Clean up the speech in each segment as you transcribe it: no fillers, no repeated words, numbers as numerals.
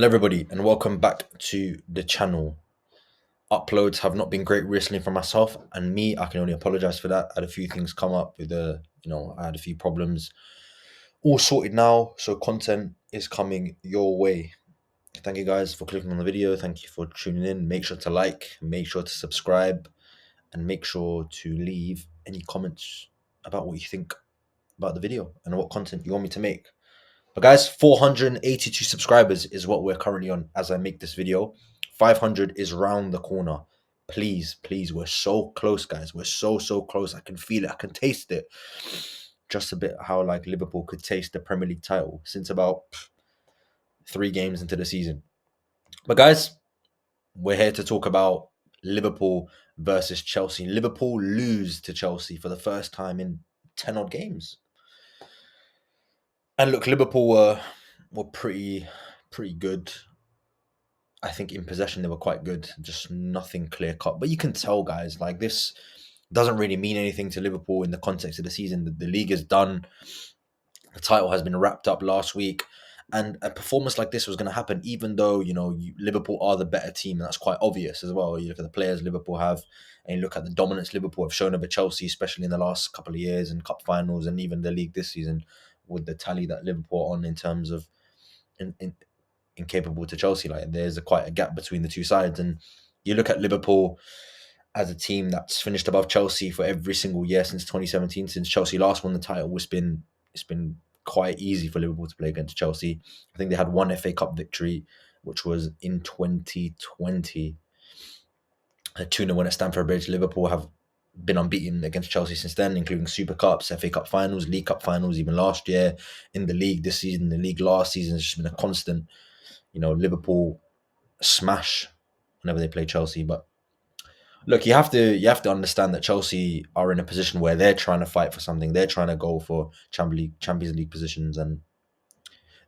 Hello, everybody, and welcome back to the channel. Uploads have not been great recently for myself and me. I can only apologize for that. I had a few things come up with I had a few problems. All sorted now, so content is coming your way. Thank you guys for clicking on the video. Thank you for tuning in. Make sure to like, make sure to subscribe, and make sure to leave any comments about what you think about the video and what content you want me to make. But guys, 482 subscribers is what we're currently on as I make this video. 500 is round the corner. Please, please, we're so close, guys. We're so close. I can feel it. I can taste it. Just a bit how like Liverpool could taste the Premier League title since about 3 games into the season. But guys, we're here to talk about Liverpool versus Chelsea. Liverpool lose to Chelsea for the first time in 10 odd games. And look, Liverpool were pretty good. I think in possession they were quite good, just nothing clear cut. But you can tell, guys, like this doesn't really mean anything to Liverpool in the context of the season. The league is done. The title has been wrapped up last week. And a performance like this was going to happen, even though, Liverpool are the better team. And that's quite obvious as well. You look at the players Liverpool have, and you look at the dominance Liverpool have shown over Chelsea, especially in the last couple of years and cup finals and even the league this season, with the tally that Liverpool are on in terms of incapable to Chelsea. Like there's quite a gap between the two sides. And you look at Liverpool as a team that's finished above Chelsea for every single year since 2017, since Chelsea last won the title. It's been quite easy for Liverpool to play against Chelsea. I think they had one FA Cup victory, which was in 2020. A 2-0 win at Stamford Bridge. Liverpool have been unbeaten against Chelsea since then, including Super Cups, FA Cup finals, League Cup finals, even last year in the league this season. The league last season has just been a constant. Liverpool smash whenever they play Chelsea. But look, you have to understand that Chelsea are in a position where they're trying to fight for something. They're trying to go for Champions League positions, and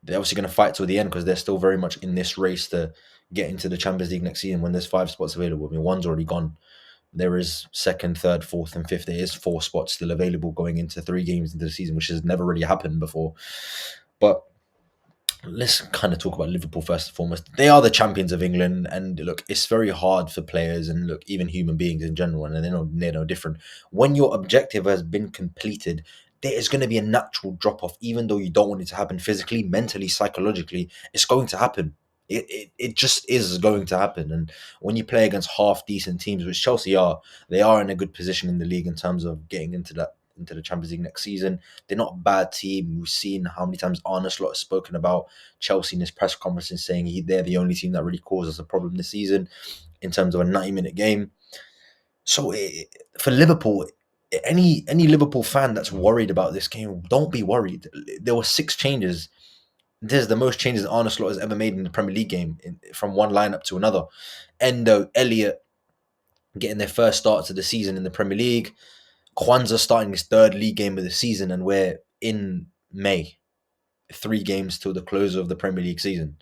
they're obviously going to fight till the end because they're still very much in this race to get into the Champions League next season when there's 5 spots available. I mean, one's already gone. There is second, third, fourth, and fifth. There is 4 spots still available going into 3 games into the season, which has never really happened before. But let's kind of talk about Liverpool first and foremost. They are the champions of England, and look, it's very hard for players and look, even human beings in general, and they're no different. When your objective has been completed, there is going to be a natural drop off, even though you don't want it to happen physically, mentally, psychologically. It's going to happen. It just is going to happen. And when you play against half decent teams, which Chelsea are, they are in a good position in the league in terms of getting into the Champions League next season. They're not a bad team. We've seen how many times Arne Slot has spoken about Chelsea in his press conferences, saying they're the only team that really caused us a problem this season in terms of a 90-minute game. So for Liverpool, any Liverpool fan that's worried about this game, don't be worried. There were 6 changes. This is the most changes Arne Slot has ever made in the Premier League game, from one lineup to another. Endo, Elliott getting their first starts of the season in the Premier League. Kwanzaa starting his 3rd league game of the season, and we're in May, 3 games till the close of the Premier League season.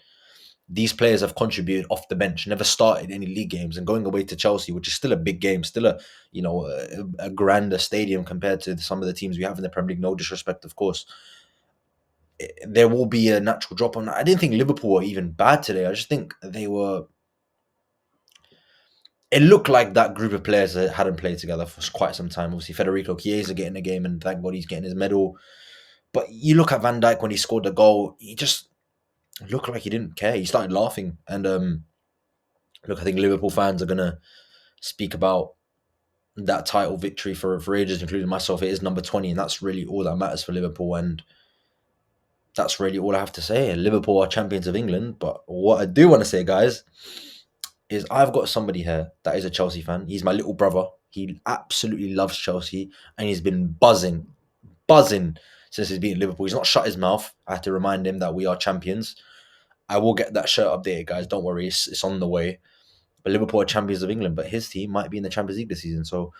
These players have contributed off the bench, never started any league games, and going away to Chelsea, which is still a big game, still a grander stadium compared to some of the teams we have in the Premier League. No disrespect, of course. There will be a natural drop on. I didn't think Liverpool were even bad today. I just think they were. It looked like that group of players that hadn't played together for quite some time. Obviously, Federico Chiesa getting a game, and thank God he's getting his medal. But you look at Van Dijk when he scored the goal, he just looked like he didn't care. He started laughing. And look, I think Liverpool fans are going to speak about that title victory for ages, including myself. It is number 20, and that's really all that matters for Liverpool. And that's really all I have to say. Liverpool are champions of England. But what I do want to say, guys, is I've got somebody here that is a Chelsea fan. He's my little brother. He absolutely loves Chelsea, and he's been buzzing since he's beaten Liverpool. He's not shut his mouth. I have to remind him that we are champions. I will get that shirt updated, guys. Don't worry, it's on the way. But Liverpool are champions of England, but his team might be in the Champions League this season. So,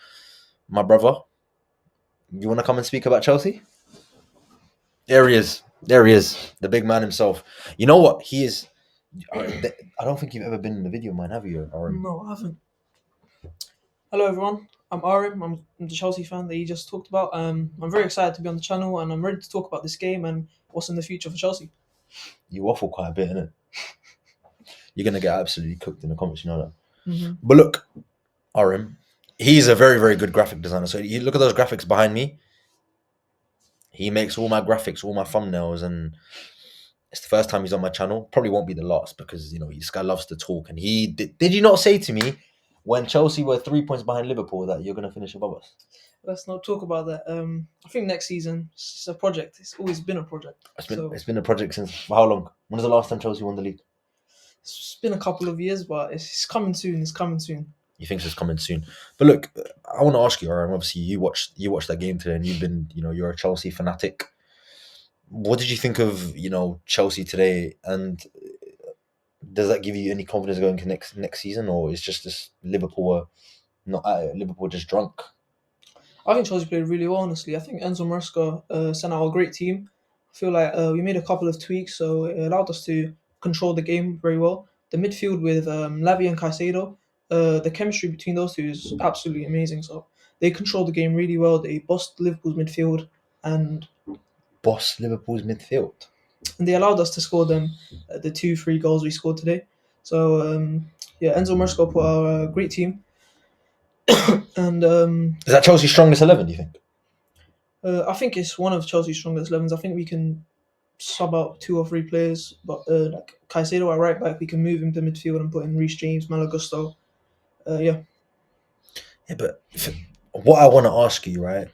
my brother, you want to come and speak about Chelsea? There he is. There he is. The big man himself. You know what? He is. I don't think you've ever been in a video of mine, have you, Aaron? No, I haven't. Hello, everyone. I'm Arim. I'm the Chelsea fan that you just talked about. I'm very excited to be on the channel, and I'm ready to talk about this game and what's in the future for Chelsea. You waffle quite a bit, innit? you're gonna get absolutely cooked in the comments. You know that. Hmm. But look, RM, he's a very very good graphic designer. So you look at those graphics behind me. He makes all my graphics, all my thumbnails, and it's the first time he's on my channel. Probably won't be the last because this guy loves to talk. And he did you not say to me when Chelsea were 3 points behind Liverpool that you're gonna finish above us? Let's not talk about that. I think next season it's a project. It's always been a project. It's been So it's been a project since for how long? When was the last time Chelsea won the league? it's been a couple of years, but it's coming soon. It's coming soon. You think it's coming soon? But look, I want to ask you, Aaron. Obviously, you watched that game today, and you've been you're a Chelsea fanatic. What did you think of Chelsea today, and does that give you any confidence going to next season, or is just this Liverpool not Liverpool just drunk? I think Chelsea played really well, honestly. I think Enzo Maresca sent out a great team. I feel like we made a couple of tweaks, so it allowed us to control the game very well. The midfield with Lavi and Caicedo, the chemistry between those two is absolutely amazing. So they controlled the game really well. They bossed Liverpool's midfield, and Boss Liverpool's midfield. they allowed us to score them the 2-3 goals we scored today. So yeah, Enzo Maresca put out a great team, and Is that Chelsea's strongest 11? Do you think? I think it's one of Chelsea's strongest 11s. I think we can sub out 2 or 3 players, but like Caicedo at right back, we can move him to midfield and put in Reece James, Malagusto. Yeah, Yeah, but what I want to ask you, right?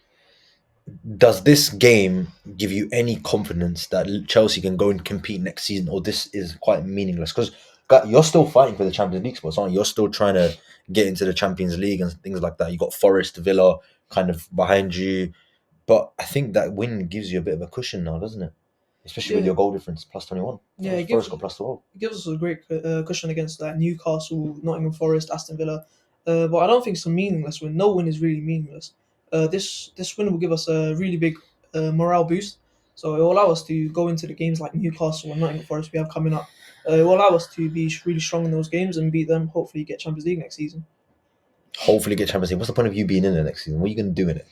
Does this game give you any confidence that Chelsea can go and compete next season, or this is quite meaningless? Because you're still fighting for the Champions League spots, aren't you? You're still trying to get into the Champions League and things like that. You got Forest, Villa, kind of behind you, but I think that win gives you a bit of a cushion now, doesn't it? Especially with yeah, your goal difference plus 21. yeah. Forest got plus 12. It gives us a great cushion against like Newcastle, Nottingham Forest, Aston Villa. But I don't think it's a meaningless win. No win is really meaningless. This win will give us a really big morale boost. So it will allow us to go into the games like Newcastle and Nottingham Forest we have coming up. It will allow us to be really strong in those games and beat them. Hopefully, get Champions League next season. Hopefully get Champions League. What's the point of you being in it next season? What are you going to do in it?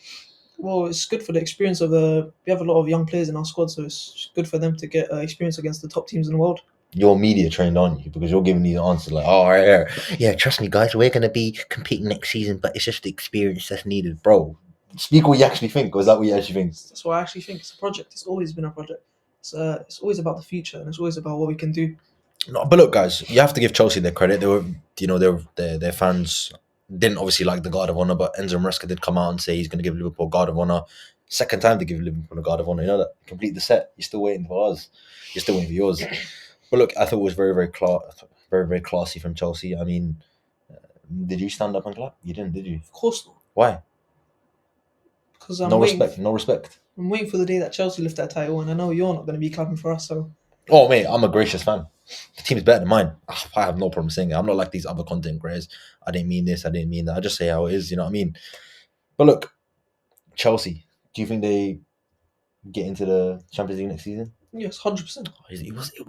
Well, it's good for the experience of we have a lot of young players in our squad, so it's good for them to get experience against the top teams in the world. You're media trained, aren't you? Because you're giving these answers like, oh, yeah, trust me, guys, we're going to be competing next season, but it's just the experience that's needed. Bro, speak what you actually think, or is that what you actually think? That's what I actually think. It's a project. It's always been a project. It's always about the future, and it's always about what we can do. No, but look, guys, you have to give Chelsea their credit. They were, their fans didn't obviously like the Guard of Honor, but Enzo Maresca did come out and say he's going to give Liverpool a Guard of Honor. Second time to give Liverpool a Guard of Honor. You know that? Complete the set. You're still waiting for us. You're still waiting for yours. But look, I thought it was very, very, very classy from Chelsea. I mean, did you stand up and clap? You didn't, did you? Of course not, Why? because No respect. No respect. I'm waiting for the day that Chelsea lift that title, and I know you're not going to be clapping for us. So Oh, mate, I'm a gracious fan. The team's better than mine. I have no problem saying it. I'm not like these other content creators. I didn't mean this. I didn't mean that. I just say how it is. You know what I mean? But look, Chelsea. Do you think they get into the Champions League next season? yes, 100%.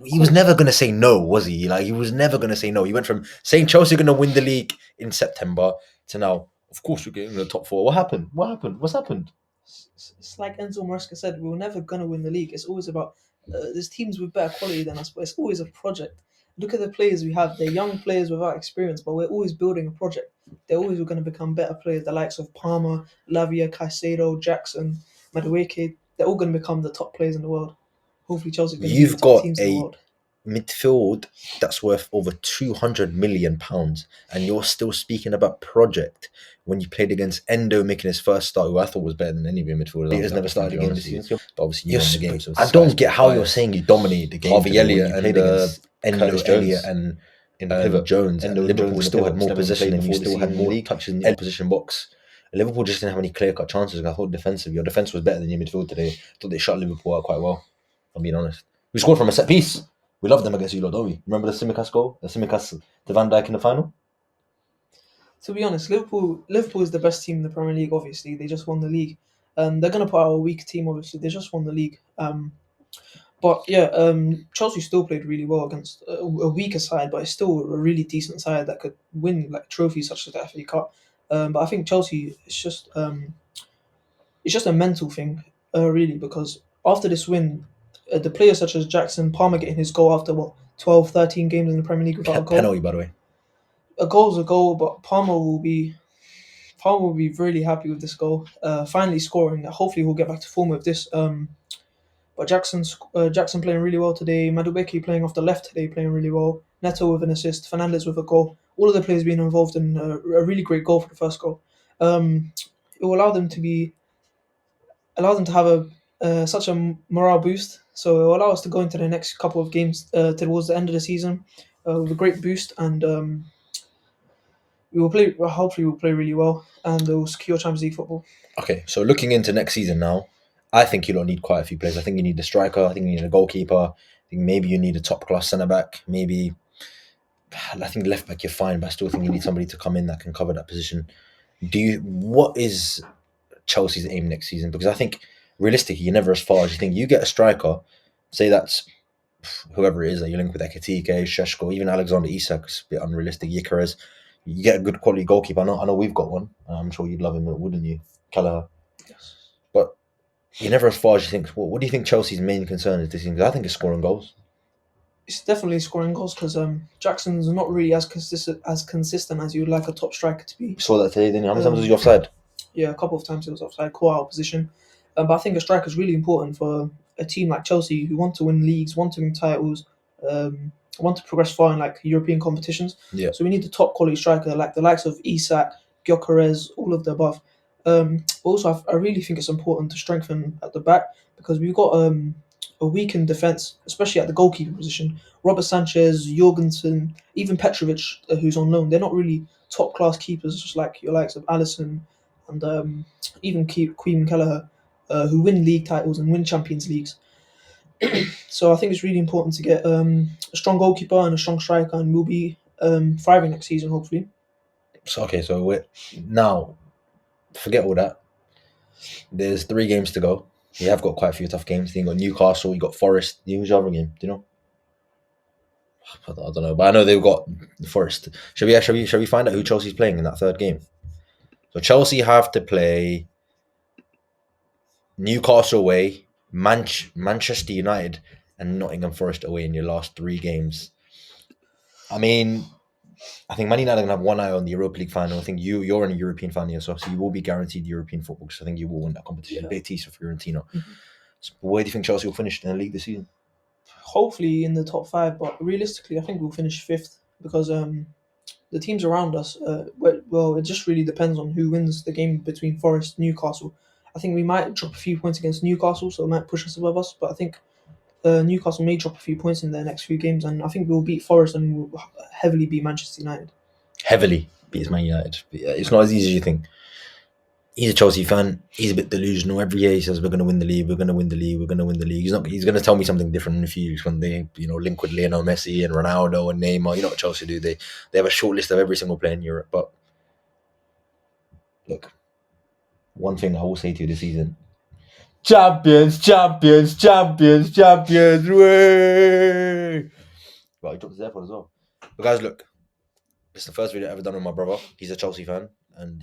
He was never gonna say no, was he? Like he was never gonna say no. He went from saying Chelsea are gonna win the league in September to now, of course, we're getting in the top four. What happened? What happened? What's happened? It's like Enzo Maresca said, we were never going to win the league. It's always about there's teams with better quality than us, but it's always a project. Look at the players we have. They're young players without experience, but we're always building a project. They're always going to become better players. The likes of Palmer, Lavia, Caicedo, Jackson, Madueke. They're all going to become the top players in the world. Hopefully, Chelsea's going to be the You've top got teams in the a world. midfield that's worth over £200 million, and you're still speaking about project when you played against Endo making his first start, who I thought was better than any of your midfielders. He has never started a game this season. But obviously, you won the game. So I don't get how you're saying you dominated the game. Harvey Elliott and Endo Elliott and in the pivot Jones. And Liverpool still had more possession, and you still had more touches in the opposition box. Liverpool just didn't have any clear cut chances. I thought defensively, your defense was better than your midfield today. I thought they shut Liverpool out quite well. I'm being honest. We scored from a set piece. We love them against you lot, don't we? Remember the Simicast goal? The Simicast to Van Dijk in the final? To be honest, Liverpool is the best team in the Premier League. Obviously, they just won the league. They're going to put out a weak team. Obviously, they just won the league. But yeah, Chelsea still played really well against a weaker side, but it's still a really decent side that could win like trophies such as the FA Cup. But I think Chelsea it's just a mental thing, really, because after this win, the players such as Jackson, Palmer getting his goal after 12, 13 games in the Premier League without a goal. Penalty, by the way. A goal's a goal, but Palmer will be really happy with this goal. Finally scoring. Hopefully, we'll get back to form with this. But Jackson playing really well today. Madueke playing off the left today, playing really well. Neto with an assist. Fernandez with a goal. All of the players being involved in a really great goal for the first goal. It will allow them to have such a morale boost. So it will allow us to go into the next couple of games towards the end of the season with a great boost, and we will play. Hopefully, we'll play really well, and we'll secure Champions League football. Okay, so looking into next season now, I think you don't need quite a few players. I think you need a striker. I think you need a goalkeeper. I think maybe you need a top class centre back. Maybe I think left back you're fine, but I still think you need somebody to come in that can cover that position. What is Chelsea's aim next season? Because I think realistically, you're never as far as you think. You get a striker, say that's whoever it is that you link with Ekitike, Sheshko, even Alexander Isak, it's a bit unrealistic. Yikares, you get a good quality goalkeeper. I know we've got one. I'm sure you'd love him, wouldn't you, Kelleher? Yes. But you're never as far as you think. What do you think Chelsea's main concern is this season? 'Cause I think it's scoring goals. It's definitely scoring goals because Jackson's not really as consistent as you'd like a top striker to be. We saw that today, didn't you? How many times was he offside? Yeah, a couple of times he was offside, caught out of position. But I think a striker is really important for a team like Chelsea who want to win leagues, want to win titles, want to progress far in like European competitions. Yeah. So we need a top quality striker like the likes of Isak, Gyökeres, all of the above. Also, I really think it's important to strengthen at the back because we've got a weakened defence, especially at the goalkeeper position. Robert Sanchez, Jorgensen, even Petrovic, who's on loan, they're not really top class keepers, just like your likes of Alisson and even Queen Kelleher, who win league titles and win Champions Leagues. So I think it's really important to get a strong goalkeeper and a strong striker, and we'll be thriving next season, hopefully. So we're now forget all that. There's 3 games to go. We have got quite a few tough games. You got Newcastle, you got Forest. Who's your other game? Do you know? I don't know, but I know they've got Forest. Shall we find out who Chelsea's playing in that third game? So Chelsea have to play Newcastle away, Manchester United, and Nottingham Forest away in your last 3 games. I mean, I think Man United are going to have one eye on the Europa League final. I think you're in a European final yourself, so you will be guaranteed European football because I think you will win that competition. Yeah. Betis or Fiorentina. Mhm. So where do you think Chelsea will finish in the league this season? Hopefully in the top five, but realistically, I think we'll finish fifth because the teams around us, well, it just really depends on who wins the game between Forest and Newcastle. I think we might drop a few points against Newcastle, so it might push us above us. But I think Newcastle may drop a few points in their next few games, and I think we'll beat Forest and we'll heavily beat Manchester United. Heavily beats Man United. But yeah, it's not as easy as you think. He's a Chelsea fan. He's a bit delusional. Every year he says we're going to win the league. We're going to win the league. We're going to win the league. He's going to tell me something different in a few years when they link with Lionel Messi and Ronaldo and Neymar. You know what Chelsea do? They have a short list of every single player in Europe. But look, one thing I will say to you this season: champions, champions, champions, champions. Way. Well, he dropped his AirPod as well. But guys, look, it's the first video I've ever done with my brother. He's a Chelsea fan, and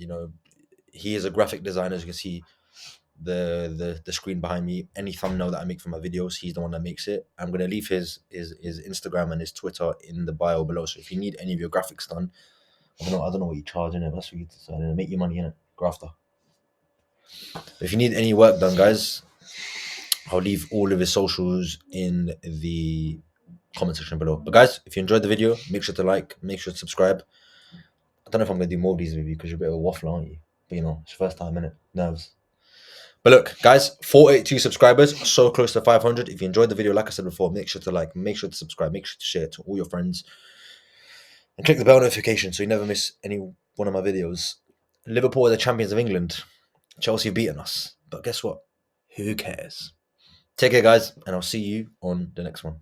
he is a graphic designer. As you can see, the screen behind me. Any thumbnail that I make for my videos, he's the one that makes it. I'm gonna leave his Instagram and his Twitter in the bio below. So if you need any of your graphics done, I don't know what you charge in it. That's for you to decide. Make your money in it, grafter. But if you need any work done, guys, I'll leave all of his socials in the comment section below. But guys, if you enjoyed the video, make sure to like, make sure to subscribe. I don't know if I'm gonna do more of these with you because you're a bit of a waffler, aren't you? But it's your first time, innit? Nerves. But look, guys, 482 subscribers, so close to 500. If you enjoyed the video, like I said before, make sure to like, make sure to subscribe, make sure to share it to all your friends, and click the bell notification so you never miss any one of my videos. Liverpool are the champions of England. Chelsea have beaten us. But guess what? Who cares? Take care, guys, and I'll see you on the next one.